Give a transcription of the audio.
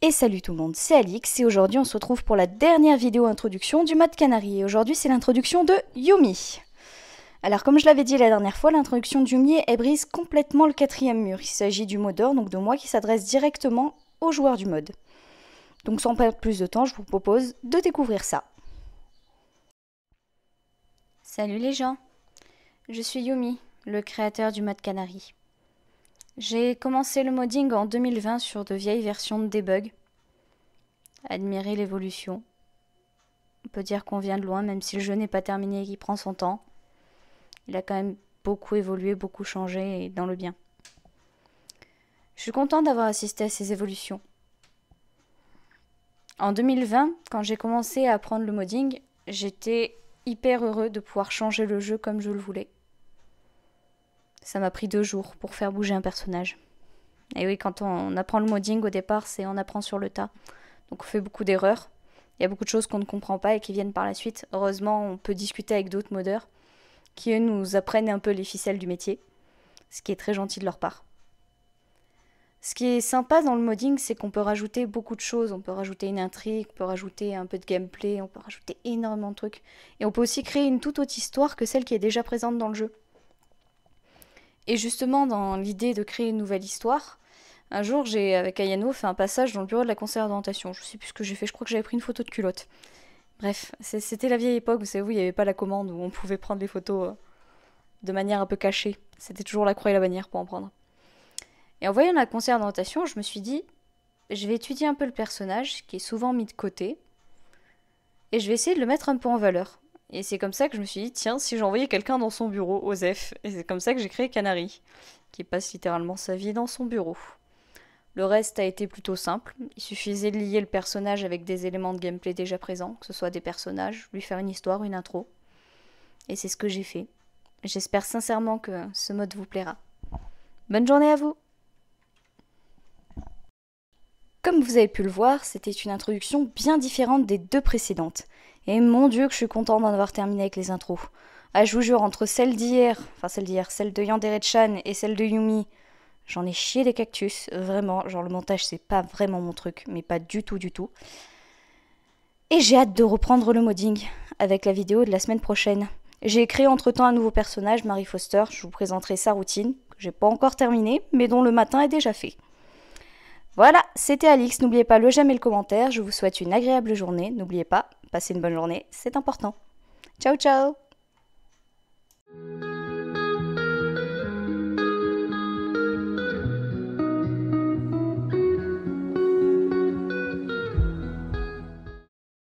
Et salut tout le monde, c'est Alix et aujourd'hui on se retrouve pour la dernière vidéo introduction du mode Canary. Et aujourd'hui c'est l'introduction de Yumi. Alors comme je l'avais dit la dernière fois, l'introduction de Yumi elle brise complètement le quatrième mur. Il s'agit du modeur, donc de moi qui s'adresse directement aux joueurs du mode. Donc sans perdre plus de temps, je vous propose de découvrir ça. Salut les gens, je suis Yumi, le créateur du mode Canary. J'ai commencé le modding en 2020 sur de vieilles versions de debug. Admirez l'évolution. On peut dire qu'on vient de loin, même si le jeu n'est pas terminé et qu'il prend son temps. Il a quand même beaucoup évolué, beaucoup changé, et dans le bien. Je suis contente d'avoir assisté à ces évolutions. En 2020, quand j'ai commencé à apprendre le modding, j'étais hyper heureux de pouvoir changer le jeu comme je le voulais. Ça m'a pris 2 jours pour faire bouger un personnage. Et oui, quand on apprend le modding au départ, c'est on apprend sur le tas. Donc on fait beaucoup d'erreurs. Il y a beaucoup de choses qu'on ne comprend pas et qui viennent par la suite. Heureusement, on peut discuter avec d'autres modeurs qui, eux, nous apprennent un peu les ficelles du métier. Ce qui est très gentil de leur part. Ce qui est sympa dans le modding, c'est qu'on peut rajouter beaucoup de choses. On peut rajouter une intrigue, on peut rajouter un peu de gameplay, on peut rajouter énormément de trucs. Et on peut aussi créer une toute autre histoire que celle qui est déjà présente dans le jeu. Et justement, dans l'idée de créer une nouvelle histoire, un jour, j'ai, avec Ayano, fait un passage dans le bureau de la conseillère d'orientation. Je sais plus ce que j'ai fait, je crois que j'avais pris une photo de culotte. Bref, c'était la vieille époque, vous savez, où il n'y avait pas la commande, où on pouvait prendre les photos de manière un peu cachée. C'était toujours la croix et la bannière pour en prendre. Et en voyant la conseillère d'orientation, je me suis dit, je vais étudier un peu le personnage, qui est souvent mis de côté, et je vais essayer de le mettre un peu en valeur. Et c'est comme ça que je me suis dit, tiens, si j'envoyais quelqu'un dans son bureau, Osef. Et c'est comme ça que j'ai créé Canary, qui passe littéralement sa vie dans son bureau. Le reste a été plutôt simple, il suffisait de lier le personnage avec des éléments de gameplay déjà présents, que ce soit des personnages, lui faire une histoire, une intro. Et c'est ce que j'ai fait. J'espère sincèrement que ce mode vous plaira. Bonne journée à vous! Comme vous avez pu le voir, c'était une introduction bien différente des 2 précédentes. Et mon dieu que je suis contente d'en avoir terminé avec les intros. Ah, je vous jure, entre celle d'hier, celle de Yandere-chan et celle de Yumi, j'en ai chié des cactus, vraiment, genre le montage c'est pas vraiment mon truc, mais pas du tout du tout. Et j'ai hâte de reprendre le modding avec la vidéo de la semaine prochaine. J'ai créé entre-temps un nouveau personnage, Mary Foster, je vous présenterai sa routine, que j'ai pas encore terminée, mais dont le matin est déjà fait. Voilà, c'était Alix, n'oubliez pas le j'aime et le commentaire, je vous souhaite une agréable journée, n'oubliez pas, passez une bonne journée, c'est important. Ciao ciao!